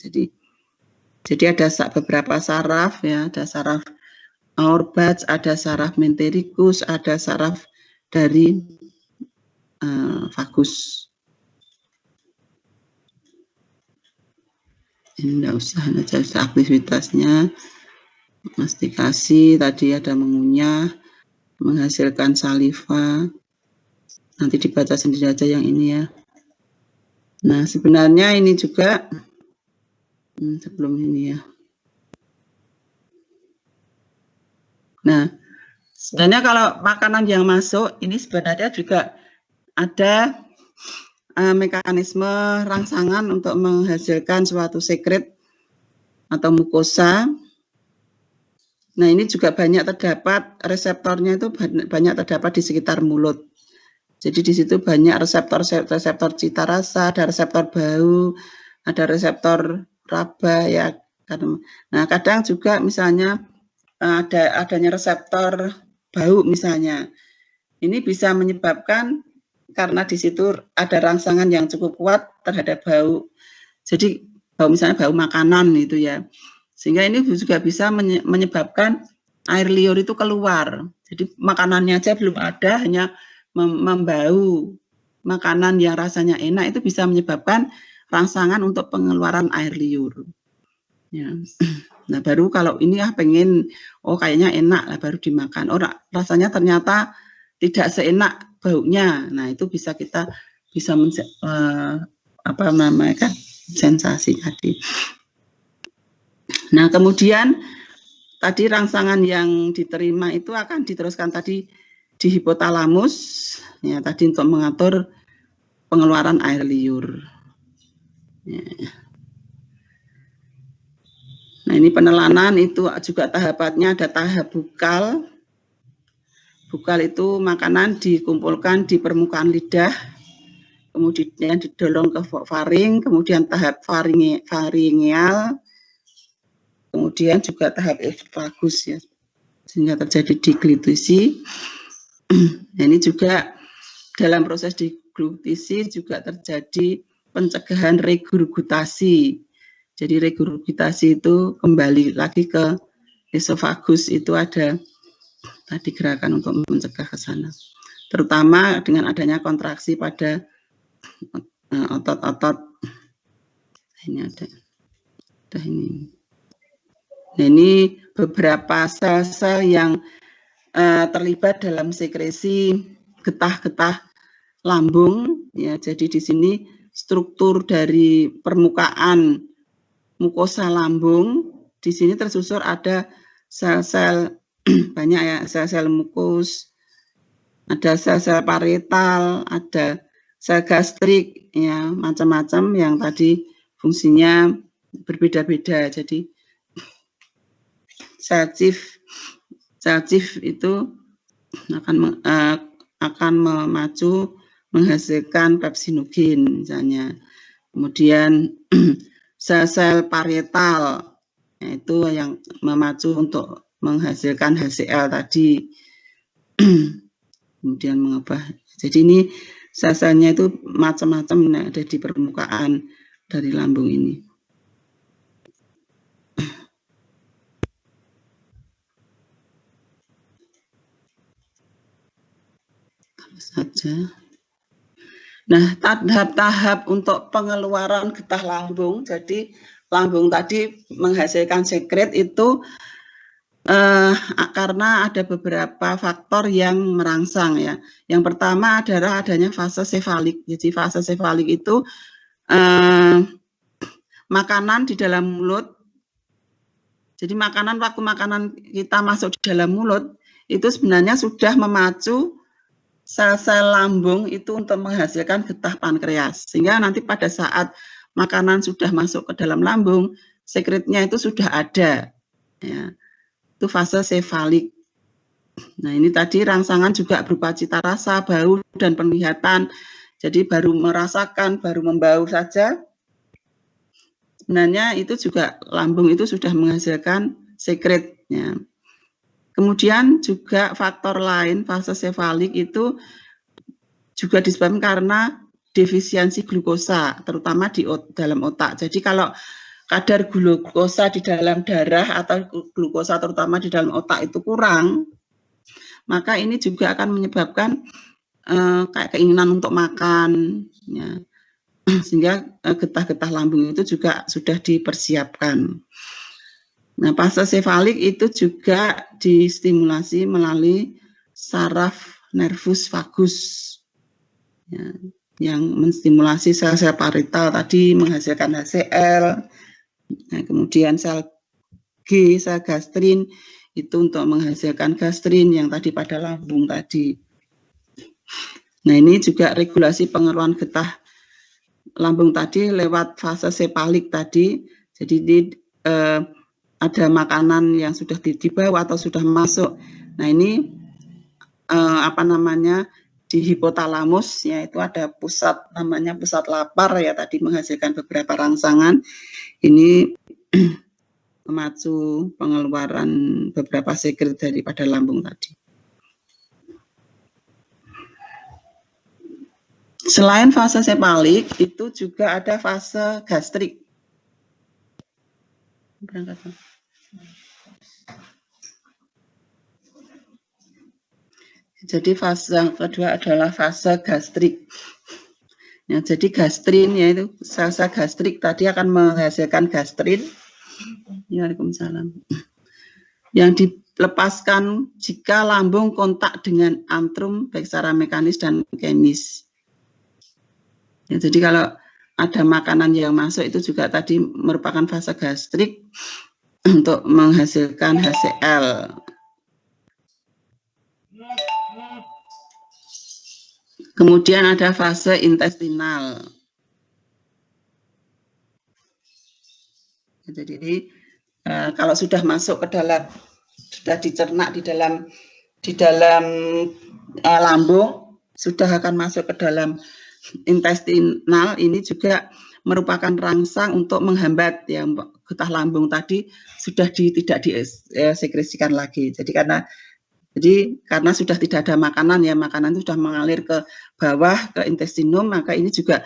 jadi ada beberapa saraf, ya, ada saraf Auerbach, ada saraf mesentericus, ada saraf dari vagus. Ini enggak usah, aja aktivitasnya. Mastikasi, tadi ada mengunyah, menghasilkan saliva. Nanti dibaca sendiri aja yang ini, ya. Nah, sebenarnya ini juga sebelum ini, ya. Nah, sebenarnya kalau makanan yang masuk ini sebenarnya juga ada mekanisme rangsangan untuk menghasilkan suatu sekret atau mukosa. Nah, ini juga banyak terdapat reseptornya, itu banyak terdapat di sekitar mulut. Jadi di situ banyak reseptor cita rasa, ada reseptor bau, ada reseptor raba, ya. Nah, kadang juga misalnya adanya reseptor bau misalnya. Ini bisa menyebabkan karena di situ ada rangsangan yang cukup kuat terhadap bau. Jadi bau misalnya bau makanan itu, ya. Sehingga ini juga bisa menyebabkan air liur itu keluar. Jadi makanannya aja belum ada, hanya membau makanan yang rasanya enak, itu bisa menyebabkan rangsangan untuk pengeluaran air liur. Ya. Nah, baru kalau ini pengen, kayaknya enak lah baru dimakan. Rasanya ternyata tidak seenak baunya. Nah, itu bisa kita bisa sensasi tadi. Nah, kemudian tadi rangsangan yang diterima itu akan diteruskan tadi di hipotalamus, ya, tadi untuk mengatur pengeluaran air liur. Ya. Nah, ini penelanan itu juga tahapannya ada tahap bukal. Bukal itu makanan dikumpulkan di permukaan lidah, kemudian didorong ke faring, kemudian tahap faringeal, kemudian juga tahap esophagus, ya, sehingga terjadi deglutisi. Nah, ini juga dalam proses deglutisi juga terjadi pencegahan regurgitasi. Jadi regurgitasi itu kembali lagi ke esophagus, itu ada tadi gerakan untuk mencegah ke sana. Terutama dengan adanya kontraksi pada otot-otot. Ini ada ini. Nah, ini beberapa sel-sel yang terlibat dalam sekresi getah-getah lambung, ya. Jadi di sini struktur dari permukaan mukosa lambung, di sini tersusur ada sel-sel banyak, ya, sel-sel mukus, ada sel-sel parietal, ada sel gastrik, ya, macam-macam yang tadi fungsinya berbeda-beda. Jadi sel chief itu akan memacu menghasilkan pepsinogen misalnya. Kemudian sel-sel parietal, yaitu yang memacu untuk menghasilkan HCl tadi. Kemudian mengubah. Jadi ini sel-selnya itu macam-macam ada di permukaan dari lambung ini. Saja. Nah, tahap-tahap untuk pengeluaran getah lambung. Jadi lambung tadi menghasilkan sekret itu karena ada beberapa faktor yang merangsang ya. Yang pertama adalah adanya fase sefalik. Jadi fase sefalik itu makanan di dalam mulut. Jadi waktu makanan kita masuk di dalam mulut itu sebenarnya sudah memacu sel-sel lambung itu untuk menghasilkan getah pankreas. Sehingga nanti pada saat makanan sudah masuk ke dalam lambung, sekretnya itu sudah ada. Ya. Itu fase sefalik. Nah, ini tadi rangsangan juga berupa cita rasa, bau, dan penglihatan. Jadi baru merasakan, baru membau saja. Sebenarnya itu juga lambung itu sudah menghasilkan sekretnya. Kemudian juga faktor lain fase sefalik itu juga disebabkan karena defisiensi glukosa, terutama di dalam otak. Jadi kalau kadar glukosa di dalam darah atau glukosa terutama di dalam otak itu kurang, maka ini juga akan menyebabkan kayak keinginan untuk makan, ya. Sehingga getah-getah lambung itu juga sudah dipersiapkan. Nah, fase sefalik itu juga distimulasi melalui saraf nervus vagus, ya, yang menstimulasi sel-sel parietal tadi menghasilkan HCl. Nah, kemudian sel G, sel gastrin itu untuk menghasilkan gastrin yang tadi pada lambung tadi. Nah, ini juga regulasi pengeluaran getah lambung tadi lewat fase sefalik tadi. Jadi di ada makanan yang sudah dibawa atau sudah masuk. Nah, ini di hipotalamus, yaitu ada pusat namanya pusat lapar ya, tadi menghasilkan beberapa rangsangan. Ini memacu pengeluaran beberapa sekret daripada lambung tadi. Selain fase sefalik, itu juga ada fase gastrik. Jadi fase yang kedua adalah fase gastrik. Ya, jadi gastrin yaitu sel-sel gastrik tadi akan menghasilkan gastrin. Waalaikumsalam. Yang dilepaskan jika lambung kontak dengan antrum baik secara mekanis dan kemis. Ya, jadi kalau ada makanan yang masuk itu juga tadi merupakan fase gastrik untuk menghasilkan HCl. Kemudian ada fase intestinal. Jadi kalau sudah masuk ke dalam, sudah dicerna di dalam lambung, sudah akan masuk ke dalam intestinal, ini juga merupakan rangsang untuk menghambat ya getah lambung tadi sudah tidak disekresikan lagi. Jadi karena sudah tidak ada makanan ya, makanan itu sudah mengalir ke bawah ke intestinum, maka ini juga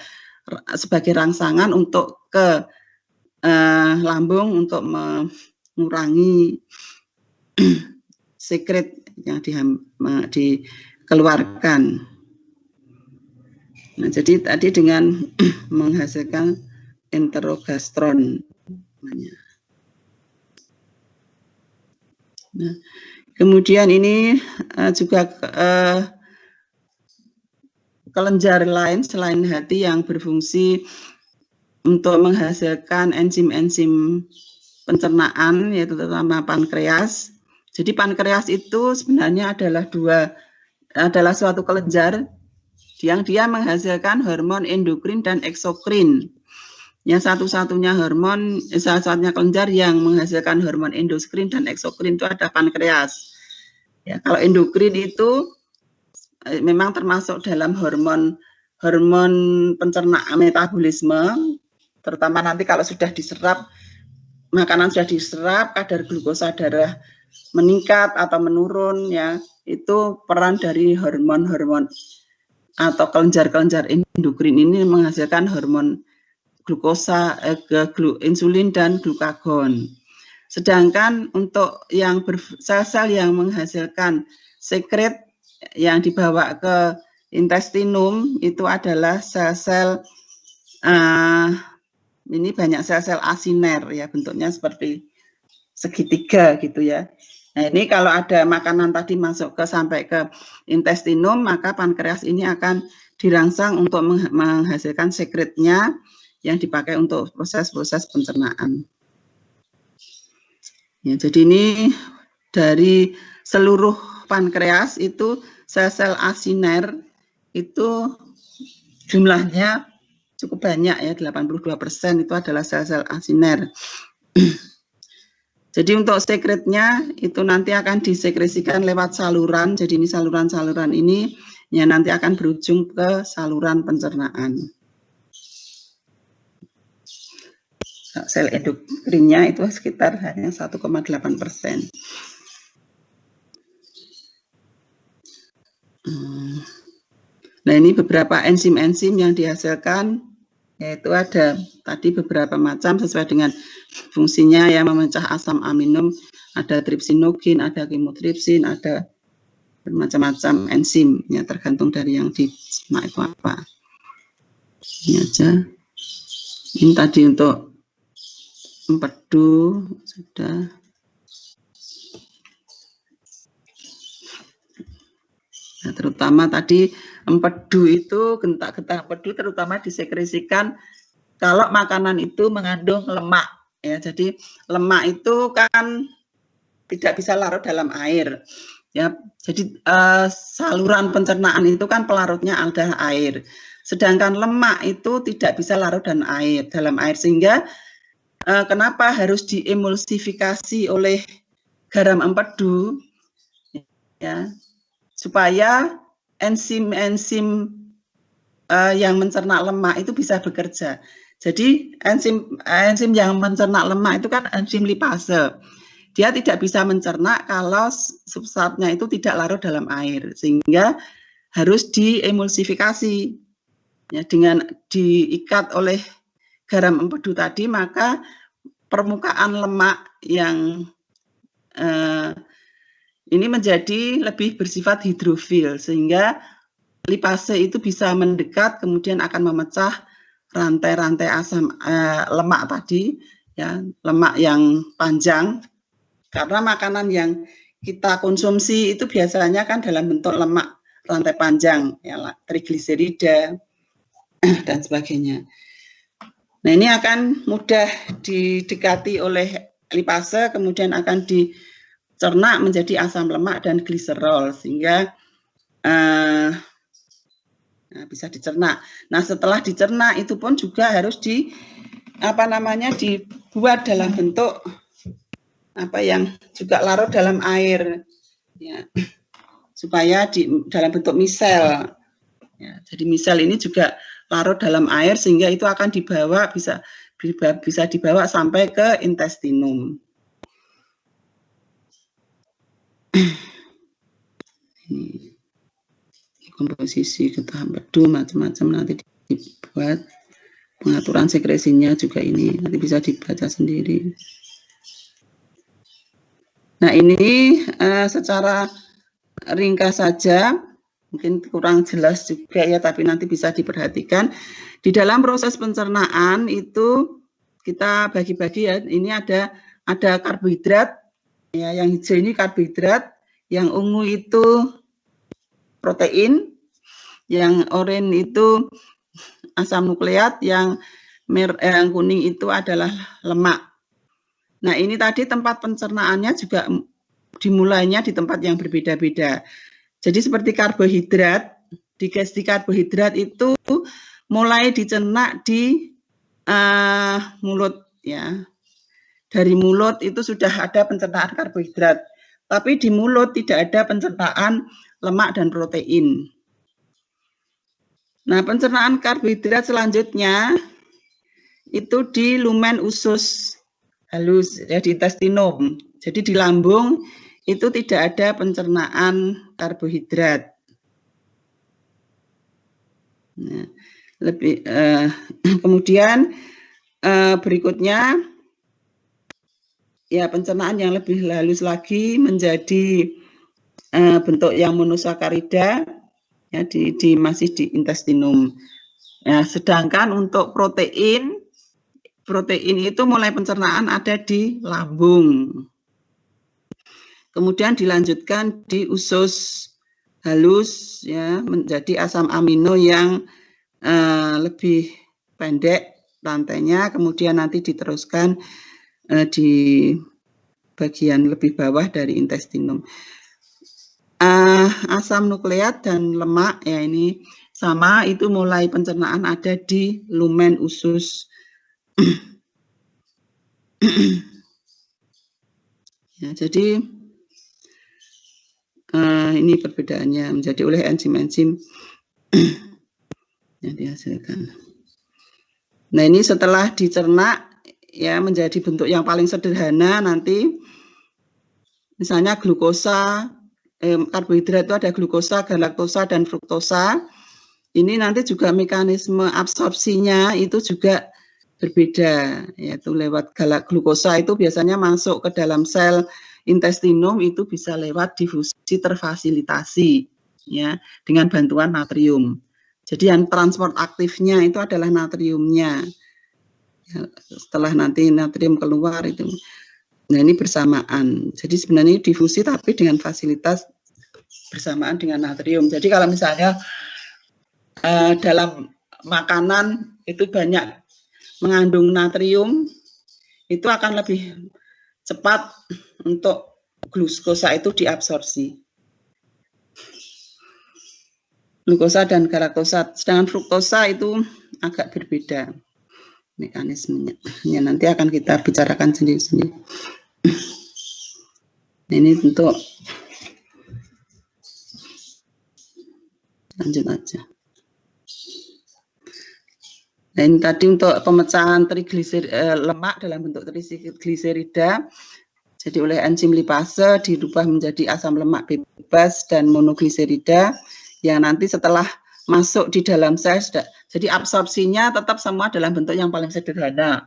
sebagai rangsangan untuk ke lambung untuk mengurangi sekret yang dikeluarkan. Nah, jadi tadi dengan menghasilkan enterogastron. Nah, kemudian ini juga kelenjar lain selain hati yang berfungsi untuk menghasilkan enzim-enzim pencernaan, yaitu terutama pankreas. Jadi pankreas itu sebenarnya adalah suatu kelenjar yang dia menghasilkan hormon endokrin dan eksokrin. Yang satu-satunya kelenjar yang menghasilkan hormon endokrin dan eksokrin itu ada pankreas. Ya, kalau endokrin itu memang termasuk dalam hormon pencernaan metabolisme, terutama nanti kalau sudah diserap, makanan sudah diserap, kadar glukosa darah meningkat atau menurun, ya, itu peran dari hormon-hormon atau kelenjar-kelenjar endokrin ini menghasilkan hormon glukosa, insulin dan glukagon. Sedangkan untuk yang sel-sel yang menghasilkan sekret yang dibawa ke intestinum itu adalah sel-sel ini banyak sel-sel asiner, ya, bentuknya seperti segitiga gitu ya. Nah, ini kalau ada makanan tadi masuk sampai ke intestinum, maka pankreas ini akan dirangsang untuk menghasilkan sekretnya yang dipakai untuk proses-proses pencernaan. Ya, jadi ini dari seluruh pankreas itu sel-sel asiner itu jumlahnya cukup banyak, ya, 82% itu adalah sel-sel asiner. Jadi untuk sekretnya itu nanti akan disekresikan lewat saluran. Jadi ini saluran-saluran ini ya nanti akan berujung ke saluran pencernaan. Sel endokrinnya itu sekitar hanya 1,8%. Nah, ini beberapa enzim-enzim yang dihasilkan, yaitu ada tadi beberapa macam sesuai dengan fungsinya, yang memecah asam amino, ada tripsinogen, ada kemotripsin, ada bermacam-macam enzim, ya, tergantung dari yang disimak itu apa. Ini aja. Ini tadi untuk empedu sudah. Nah, terutama tadi empedu itu, gentak-gentak empedu terutama disekresikan kalau makanan itu mengandung lemak, ya. Jadi lemak itu kan tidak bisa larut dalam air, ya. Jadi saluran pencernaan itu kan pelarutnya adalah air. Sedangkan lemak itu tidak bisa larut dalam air, sehingga kenapa harus diemulsifikasi oleh garam empedu, ya, supaya enzim-enzim yang mencerna lemak itu bisa bekerja. Jadi enzim yang mencerna lemak itu kan enzim lipase. Dia tidak bisa mencerna kalau substratnya itu tidak larut dalam air, sehingga harus diemulsifikasi. Ya, dengan diikat oleh garam empedu tadi, maka permukaan lemak yang ini menjadi lebih bersifat hidrofil, sehingga lipase itu bisa mendekat, kemudian akan memecah rantai-rantai asam lemak tadi, ya, lemak yang panjang. Karena makanan yang kita konsumsi itu biasanya kan dalam bentuk lemak rantai panjang, ya, trigliserida dan sebagainya. Nah, ini akan mudah didekati oleh lipase, kemudian akan dicerna menjadi asam lemak dan gliserol, sehingga bisa dicerna. Nah, setelah dicerna itu pun juga harus dibuat dalam bentuk yang juga larut dalam air, ya, supaya dalam bentuk misel. Ya, jadi misel ini juga larut dalam air, sehingga itu akan bisa dibawa sampai ke intestinum. Ini komposisi getah empedu macam-macam nanti dibuat, pengaturan sekresinya juga ini nanti bisa dibaca sendiri. Nah, ini secara ringkas saja, mungkin kurang jelas juga, ya, tapi nanti bisa diperhatikan. Di dalam proses pencernaan itu kita bagi-bagi, ya. Ini ada karbohidrat, ya, yang hijau ini karbohidrat, yang ungu itu protein, yang oranye itu asam nukleat, yang kuning itu adalah lemak. Nah, ini tadi tempat pencernaannya juga dimulainya di tempat yang berbeda-beda. Jadi seperti karbohidrat, digesti karbohidrat itu mulai dicerna di mulut, ya. Dari mulut itu sudah ada pencernaan karbohidrat. tapi di mulut tidak ada pencernaan lemak dan protein. Nah, pencernaan karbohidrat selanjutnya itu di lumen usus halus, ya, di intestinum. Jadi di lambung itu tidak ada pencernaan karbohidrat. Nah, kemudian berikutnya ya pencernaan yang lebih halus lagi menjadi bentuk yang monosakarida, ya, masih di intestinum. Ya, sedangkan untuk protein itu mulai pencernaan ada di lambung. Kemudian dilanjutkan di usus halus, ya, menjadi asam amino yang lebih pendek rantainya, kemudian nanti diteruskan di bagian lebih bawah dari intestinum. Asam nukleat dan lemak, ya, ini sama, itu mulai pencernaan ada di lumen usus. Ya, jadi ini perbedaannya menjadi oleh enzim-enzim yang dihasilkan. Nah, ini setelah dicerna, ya, menjadi bentuk yang paling sederhana nanti, misalnya glukosa, karbohidrat itu ada glukosa, galaktosa, dan fruktosa. Ini nanti juga mekanisme absorpsinya itu juga berbeda, yaitu lewat glukosa itu biasanya masuk ke dalam sel intestinum, itu bisa lewat difusi terfasilitasi, ya, dengan bantuan natrium. Jadi yang transport aktifnya itu adalah natriumnya. Ya, setelah nanti natrium keluar itu, nah ini bersamaan. Jadi sebenarnya difusi tapi dengan fasilitas bersamaan dengan natrium. Jadi kalau misalnya dalam makanan itu banyak mengandung natrium, itu akan lebih cepat untuk glukosa itu diabsorpsi. Glukosa dan galaktosa, sedangkan fruktosa itu agak berbeda mekanismenya. Ya, nanti akan kita bicarakan sendiri-sendiri. Ini untuk lanjut aja. Nah, ini tadi untuk pemecahan lemak dalam bentuk trigliserida. Jadi oleh enzim lipase dirubah menjadi asam lemak bebas dan monogliserida yang nanti setelah masuk di dalam sel, jadi absorpsinya tetap semua dalam bentuk yang paling sederhana.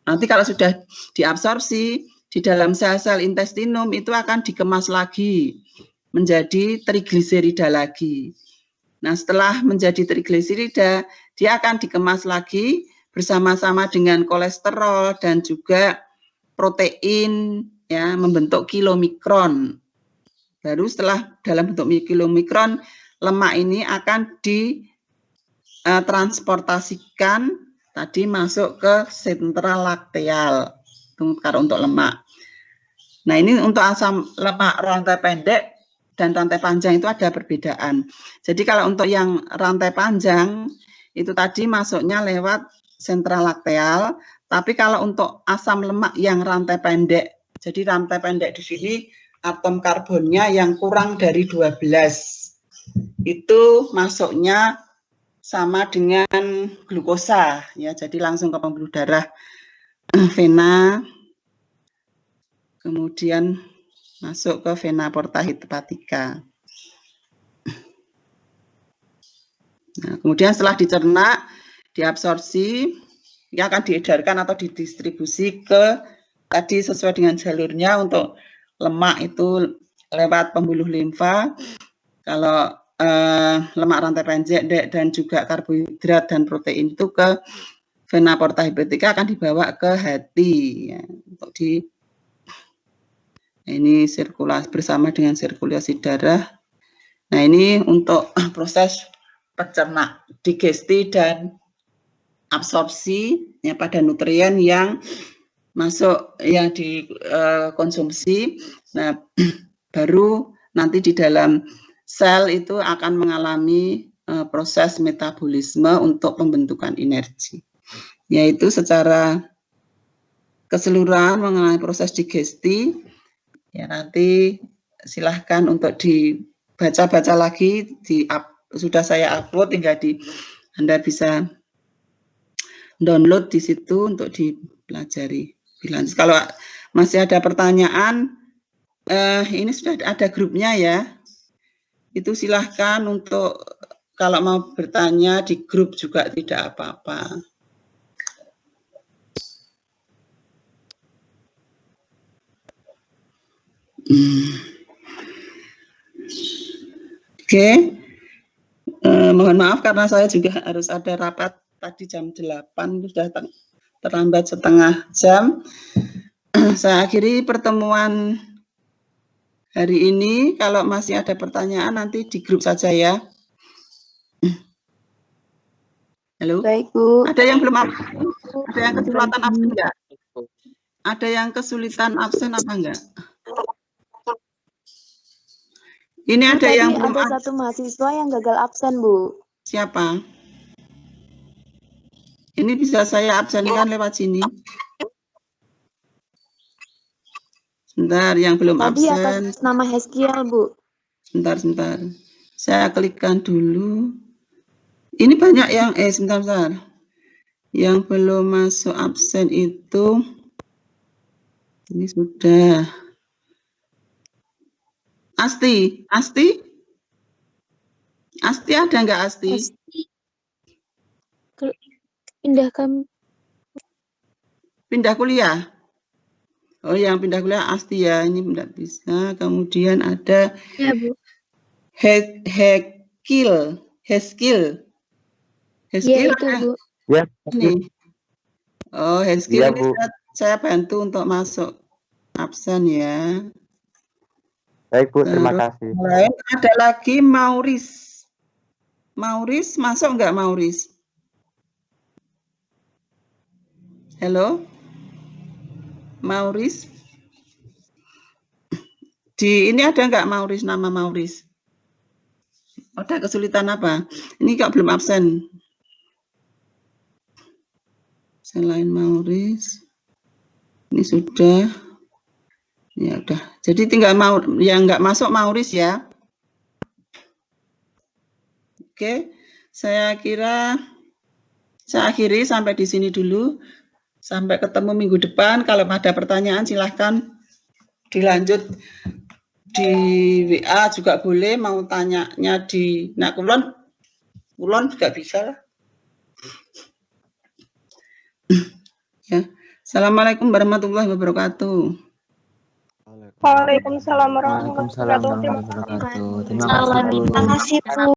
Nanti kalau sudah diabsorpsi di dalam sel-sel intestinum itu akan dikemas lagi menjadi trigliserida lagi. Nah, setelah menjadi trigliserida, dia akan dikemas lagi bersama-sama dengan kolesterol dan juga protein, ya, membentuk kilomikron. Baru setelah dalam bentuk kilomikron, lemak ini akan ditransportasikan tadi masuk ke sentral lakteal. Kalau untuk lemak. Nah, ini untuk asam lemak rantai pendek dan rantai panjang itu ada perbedaan. Jadi kalau untuk yang rantai panjang itu tadi masuknya lewat sentral lakteal, tapi kalau untuk asam lemak yang rantai pendek, jadi rantai pendek di sini atom karbonnya yang kurang dari 12 itu masuknya sama dengan glukosa, ya, jadi langsung ke pembuluh darah vena, kemudian masuk ke vena porta hepatica. Nah, kemudian setelah dicerna, diabsorpsi, yang akan diedarkan atau didistribusi ke tadi sesuai dengan jalurnya. Untuk lemak itu lewat pembuluh limfa, kalau lemak rantai pendek dan juga karbohidrat dan protein itu ke vena porta hepatica akan dibawa ke hati, ya, untuk ini sirkulasi bersama dengan sirkulasi darah. Nah, ini untuk proses pencerna, digesti dan absorpsi, ya, pada nutrien yang masuk yang dikonsumsi. Nah, baru nanti di dalam sel itu akan mengalami proses metabolisme untuk pembentukan energi, yaitu secara keseluruhan mengenai proses digesti, ya, nanti silahkan untuk dibaca-baca lagi, sudah saya upload, tinggal Anda bisa download di situ untuk dipelajari. Kalau masih ada pertanyaan, ini sudah ada grupnya ya. Itu silahkan untuk kalau mau bertanya di grup juga tidak apa-apa. Oke. Mohon maaf karena saya juga harus ada rapat tadi jam 8, sudah terlambat setengah jam. Saya akhiri pertemuan hari ini. Kalau masih ada pertanyaan nanti di grup saja ya. Halo? Baik, Bu. Ada yang belum absen? Ada yang kesulitan absen enggak? Ada yang kesulitan absen apa enggak? Ini ada tadi yang belum ada satu mahasiswa yang gagal absen, Bu. Siapa? Ini bisa saya absenkan lewat sini. Sebentar, yang belum Tadi absen. atas nama Heskiel, Bu. Sebentar. Saya klikkan dulu. Ini banyak yang, sebentar. Yang belum masuk absen itu, ini sudah. Asti ada nggak Asti? Pindah kuliah? Oh, yang pindah kuliah Asti ya, ini tidak bisa. Kemudian ada Ya, Bu. Heskil Ya, itu, Bu. Ya. Ini. Oh, Heskil Ya, ini Bu. saya bantu untuk masuk absen ya. Baik, Bu, terima kasih. Lain ada lagi Mauris. Mauris masuk nggak Mauris? Halo? Mauris? Ini ada nggak Mauris, nama Mauris? Ada kesulitan apa? Ini kok belum absen? Selain Mauris, ini sudah. Ya udah. Jadi tinggal yang nggak masuk Mauris ya. Oke, saya kira saya akhiri sampai di sini dulu. Sampai ketemu minggu depan. Kalau ada pertanyaan silahkan dilanjut di WA juga boleh. Mau tanyanya di Kulon juga bisa. Ya. Assalamualaikum warahmatullahi wabarakatuh. Waalaikumsalam warahmatullahi wabarakatuh. Terima kasih, Bu. Terima kasih, Bu.